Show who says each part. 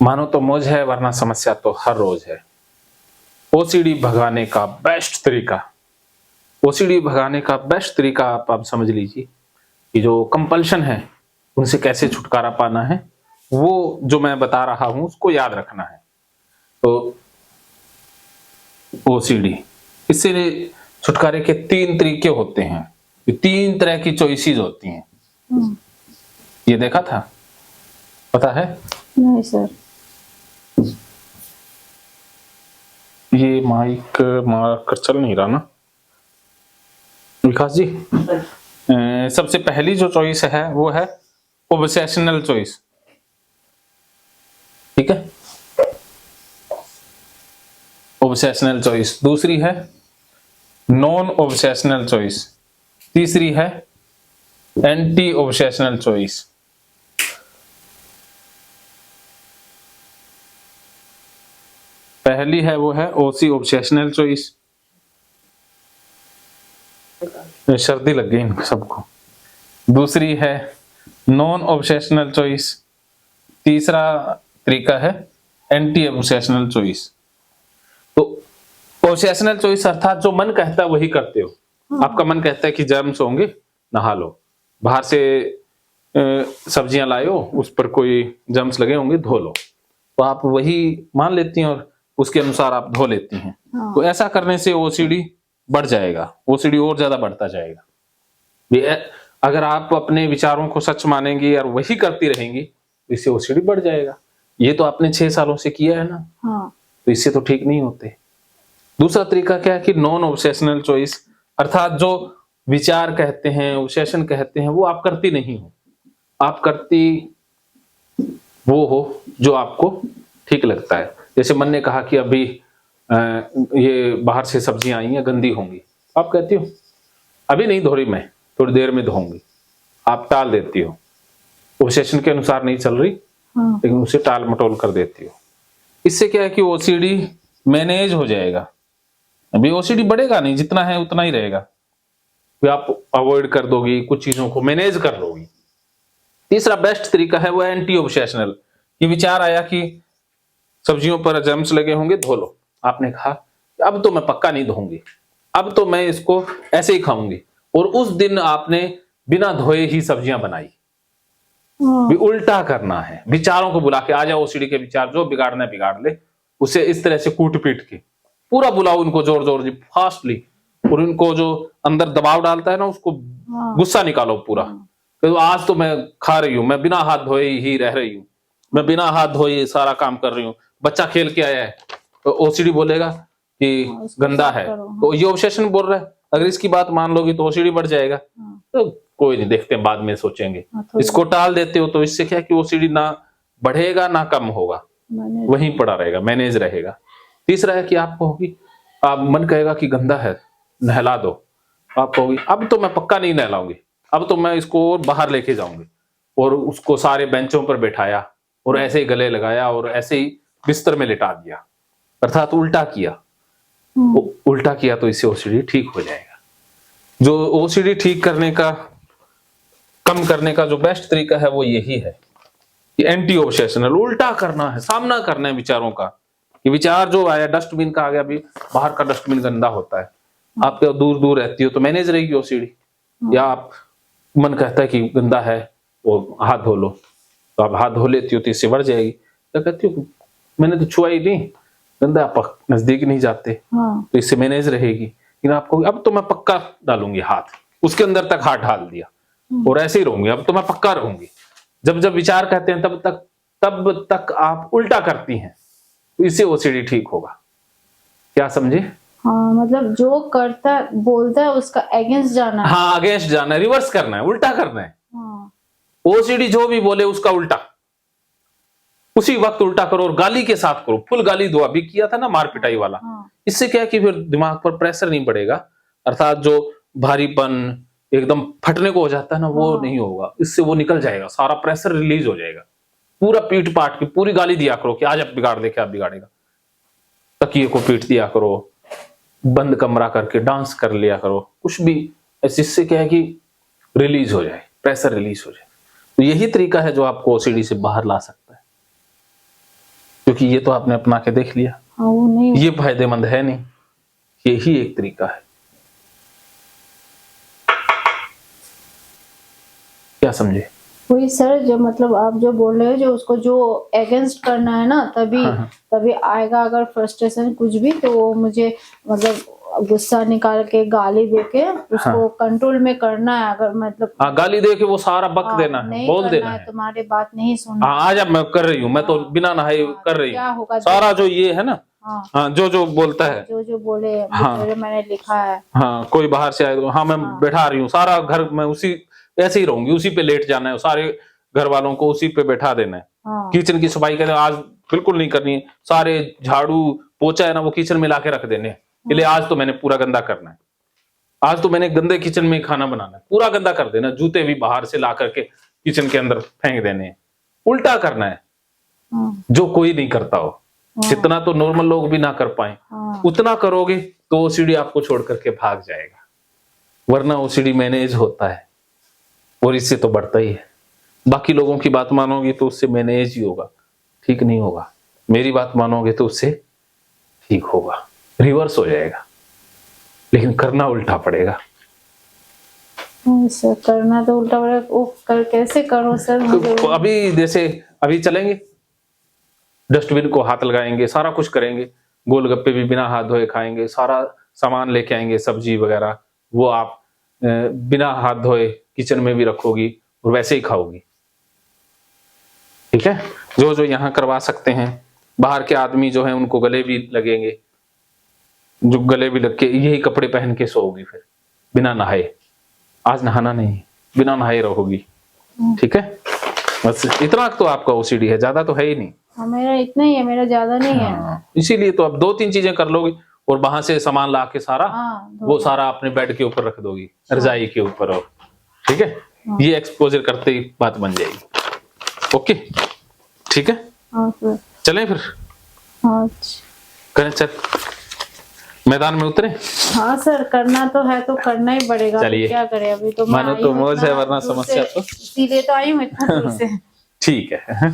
Speaker 1: मानो तो मौज है वरना समस्या तो हर रोज है। ओसीडी भगाने का बेस्ट तरीका, ओसीडी भगाने का बेस्ट तरीका आप समझ लीजिए कि जो कंपल्शन है उनसे कैसे छुटकारा पाना है, वो जो मैं बता रहा हूं उसको याद रखना है। तो ओसीडी, इससे छुटकारे के 3 तरीके होते हैं, 3 तरह की चॉइसेस होती हैं। ये देखा था, पता है?
Speaker 2: नहीं सर।
Speaker 1: ये माइक मार्कर चल नहीं रहा ना विकास जी। सबसे पहली जो चॉइस है वो है ऑब्सेशनल चॉइस, ठीक है, ऑब्सेशनल चॉइस। दूसरी है नॉन ऑब्सेशनल चॉइस। तीसरी है एंटी ऑब्सेशनल चॉइस। पहली है वो है ओसी ऑब्सेशनल चॉइस। सर्दी लग गई इनको सबको। दूसरी है नॉन ऑब्सेशनल चॉइस। तीसरा तरीका है एंटी ऑब्सेशनल चॉइस। तो ऑब्सेशनल चॉइस अर्थात जो मन कहता है वही करते हो। आपका मन कहता है कि जर्म्स होंगे, नहा लो। बाहर से सब्जियां लायो, उस पर कोई जर्म्स लगे होंगे, धो लो। तो आप वही मान लेती हैं और उसके अनुसार आप धो लेती हैं। तो ऐसा करने से ओसीडी बढ़ जाएगा, ओसीडी और ज्यादा बढ़ता जाएगा। अगर आप अपने विचारों को सच मानेंगी और वही करती रहेंगी तो इससे ओसीडी बढ़ जाएगा। ये तो आपने 6 सालों से किया है ना, तो इससे तो ठीक नहीं होते। दूसरा तरीका क्या है कि नॉन ऑब्सेशनल चॉइस, अर्थात जो विचार कहते हैं, ऑब्सेशन कहते हैं, वो आप करती नहीं हो। आप करती वो हो जो आपको ठीक लगता है। जैसे मन ने कहा कि अभी ये बाहर से सब्जियां आई हैं, गंदी होंगी, आप कहती हो अभी नहीं धो रही, मैं थोड़ी देर में धोऊंगी। आप टाल देती हो, ऑब्सेशन के अनुसार नहीं चल रही, लेकिन उसे टाल मटोल कर देती हो। इससे क्या है कि ओसीडी मैनेज हो जाएगा। अभी ओसीडी बढ़ेगा नहीं, जितना है उतना ही रहेगा। आप अवॉइड कर दोगी, कुछ चीजों को मैनेज कर लोगी। तीसरा बेस्ट तरीका है वो एंटी ऑब्सेशनल। ये विचार आया कि सब्जियों पर जर्म्स लगे होंगे, धो लो। आपने कहा अब तो मैं पक्का नहीं धोऊंगी, अब तो मैं इसको ऐसे ही खाऊंगी, और उस दिन आपने बिना धोए ही सब्जियां बनाई। भी उल्टा करना है, विचारों को बुला के आ जाओ, ओसीडी के विचार जो बिगाड़ना है बिगाड़ ले, उसे इस तरह से कूट पीट के पूरा बुलाओ उनको, जोर जोर जी फास्टली, और उनको जो अंदर दबाव डालता है ना उसको गुस्सा निकालो पूरा। तो आज तो मैं खा रही हूं, मैं बिना हाथ धोए ही रह रही हूं, मैं बिना हाथ धोए सारा काम कर रही हूँ। बच्चा खेल के आया है तो ओसीडी बोलेगा कि गंदा है, तो ये ऑब्सेशन बोल रहा है। अगर इसकी बात मान लोगी तो ओसीडी बढ़ जाएगा। तो कोई नहीं, देखते हैं बाद में सोचेंगे। इसको टाल देते हो तो इससे क्या है कि ओसीडी ना बढ़ेगा ना कम होगा, वहीं पड़ा रहेगा, मैनेज रहेगा। तीसरा है कि आपको होगी, आप मन कहेगा कि गंदा है, नहला दो। आप कहोगी अब तो मैं पक्का नहीं नहलाऊंगी, अब तो मैं इसको बाहर लेके जाऊंगी, और उसको सारे बेंचों पर बैठाया और ऐसे ही गले लगाया और ऐसे ही बिस्तर में लिटा दिया, अर्थात उल्टा किया। उल्टा किया तो इससे ओसीडी ठीक हो जाएगा। जो ओसीडी ठीक करने का, कम करने का जो बेस्ट तरीका है वो यही है कि एंटी ऑब्सेशनल, उल्टा करना है, सामना करना है विचारों का। कि विचार जो आया, डस्टबिन का आ गया, भी बाहर का डस्टबिन गंदा होता है, आप दूर दूर रहती हो तो मैनेज रहेगी ओसीडी। या आप मन कहता है कि गंदा है और हाथ धो लो, तो आप हाथ धो लेती हो तो इससे बढ़ जाएगी। तो कहती हो मैंने तो छुआ ही नहीं, गंदा, आप नजदीक नहीं जाते, तो इससे मैनेज रहेगी। लेकिन आपको अब तो मैं पक्का डालूंगी हाथ, उसके अंदर तक हाथ डाल दिया और ऐसे ही रहूंगी, अब तो मैं पक्का रहूंगी। जब जब विचार कहते हैं तब तक आप उल्टा करती हैं, तो इससे ओसीडी ठीक होगा। क्या समझे?
Speaker 2: हाँ, मतलब जो करता बोलता है उसका अगेंस्ट जाना है।
Speaker 1: हाँ, अगेंस्ट जाना है, रिवर्स करना है, उल्टा करना है। ओसीडी जो भी बोले उसका उल्टा, उसी वक्त उल्टा करो और गाली के साथ करो, फुल गाली दो। अभी किया था ना मार पिटाई वाला। इससे क्या है कि फिर दिमाग पर प्रेशर नहीं पड़ेगा, अर्थात जो भारीपन एकदम फटने को हो जाता है ना, वो नहीं होगा। इससे वो निकल जाएगा, सारा प्रेशर रिलीज हो जाएगा। पूरा पीट पाट की पूरी गाली दिया करो कि आज अब बिगाड़ दे, क्या बिगाड़ेगा। तकिए को पीट दिया करो, बंद कमरा करके डांस कर लिया करो, कुछ भी, इससे क्या है कि रिलीज हो जाए, प्रेशर रिलीज हो जाए। तो यही तरीका है जो आपको ओसीडी से बाहर ला सकता है। क्योंकि ये तो आपने अपना के देख लिया,
Speaker 2: हाँ वो नहीं,
Speaker 1: ये फायदेमंद है नहीं। यही एक तरीका है। क्या समझे?
Speaker 2: वही सर, जो मतलब आप जो बोल रहे हो, जो उसको जो अगेंस्ट करना है ना, तभी
Speaker 1: हाँ, हाँ।
Speaker 2: तभी आएगा। अगर फ्रस्ट्रेशन कुछ भी, तो वो मुझे मतलब गुस्सा निकाल के, गाली दे के उसको कंट्रोल में करना है। अगर मतलब
Speaker 1: हाँ, गाली दे के वो सारा बक देना है,
Speaker 2: नहीं
Speaker 1: बोल
Speaker 2: करना
Speaker 1: देना
Speaker 2: है,
Speaker 1: है।
Speaker 2: तुम्हारी बात नहीं सुनना।
Speaker 1: हाँ, आज अब मैं कर रही हूँ, मैं तो बिना नहाए कर रही
Speaker 2: क्या
Speaker 1: हूँ,
Speaker 2: होगा?
Speaker 1: सारा जो ये है ना,
Speaker 2: हाँ,
Speaker 1: हाँ, जो जो बोलता है,
Speaker 2: जो जो बोले
Speaker 1: हाँ,
Speaker 2: जो मैंने लिखा है।
Speaker 1: हाँ, कोई बाहर से आए तो हाँ मैं बैठा रही हूँ, सारा घर मैं उसी ऐसे ही रहूंगी, उसी पे लेट जाना है, सारे घर वालों को उसी पे बैठा देना है।
Speaker 2: हाँ,
Speaker 1: किचन की सफाई करने आज बिल्कुल नहीं करनी है, सारे झाड़ू पोछा है ना वो किचन में लाके रख देने हैं, इसलिए आज तो मैंने पूरा गंदा करना है, आज तो मैंने गंदे किचन में ही खाना बनाना है, पूरा गंदा कर देना, जूते भी बाहर से ला करके किचन के अंदर फेंक देने हैं, उल्टा करना है,
Speaker 2: हाँ,
Speaker 1: जो कोई नहीं करता हो। जितना तो नॉर्मल लोग भी ना कर पाए,
Speaker 2: हाँ,
Speaker 1: उतना करोगे तो ओसीडी आपको छोड़ करके भाग जाएगा, वरना ओसीडी मैनेज होता है और इससे तो बढ़ता ही है। बाकी लोगों की बात मानोगे तो उससे मैनेज ही होगा, ठीक नहीं होगा। मेरी बात मानोगे तो उससे ठीक होगा, रिवर्स हो जाएगा, लेकिन करना उल्टा पड़ेगा।
Speaker 2: सर करना तो उल्टा पड़ेगा। वो कैसे करो सर? मुझे
Speaker 1: तो अभी जैसे अभी चलेंगे, डस्टबिन को हाथ लगाएंगे, सारा कुछ करेंगे, गोलगप्पे भी बिना हाथ धोए खाएंगे, सारा सामान लेके आएंगे, सब्जी वगैरह वो आप बिना हाथ धोए किचन में भी रखोगी और वैसे ही खाओगी, ठीक है। जो जो यहाँ करवा सकते हैं, बाहर के आदमी जो हैं उनको गले भी लगेंगे, जो गले भी लग के यही कपड़े पहन के सोओगी, फिर बिना नहाए, आज नहाना नहीं, बिना नहाए रहोगी, ठीक है। बस इतना तो आपका ओसीडी है, ज्यादा तो है ही नहीं।
Speaker 2: हाँ, मेरा इतना ही है, मेरा ज्यादा नहीं है।
Speaker 1: हाँ, इसीलिए तो अब 2-3 चीजें कर लोगी और वहां से सामान ला के सारा
Speaker 2: हाँ,
Speaker 1: वो सारा अपने बेड के ऊपर रख दोगी, रजाई के ऊपर, और ठीक है, ये एक्सपोजर करते ही बात बन जाएगी। ओके, ठीक है,
Speaker 2: हाँ सर,
Speaker 1: चलें फिर,
Speaker 2: हाँ,
Speaker 1: करें चल, मैदान में उतरे।
Speaker 2: हाँ सर, करना तो है तो करना ही पड़ेगा।
Speaker 1: चलिए,
Speaker 2: क्या करें, अभी तो मैं
Speaker 1: मानो
Speaker 2: आई
Speaker 1: तो
Speaker 2: हूँ
Speaker 1: मौज है,
Speaker 2: इतना
Speaker 1: वरना
Speaker 2: दूर
Speaker 1: समस्या
Speaker 2: से,
Speaker 1: तो
Speaker 2: इसीलिए तो आई हूँ इतना दूर से।
Speaker 1: ठीक है।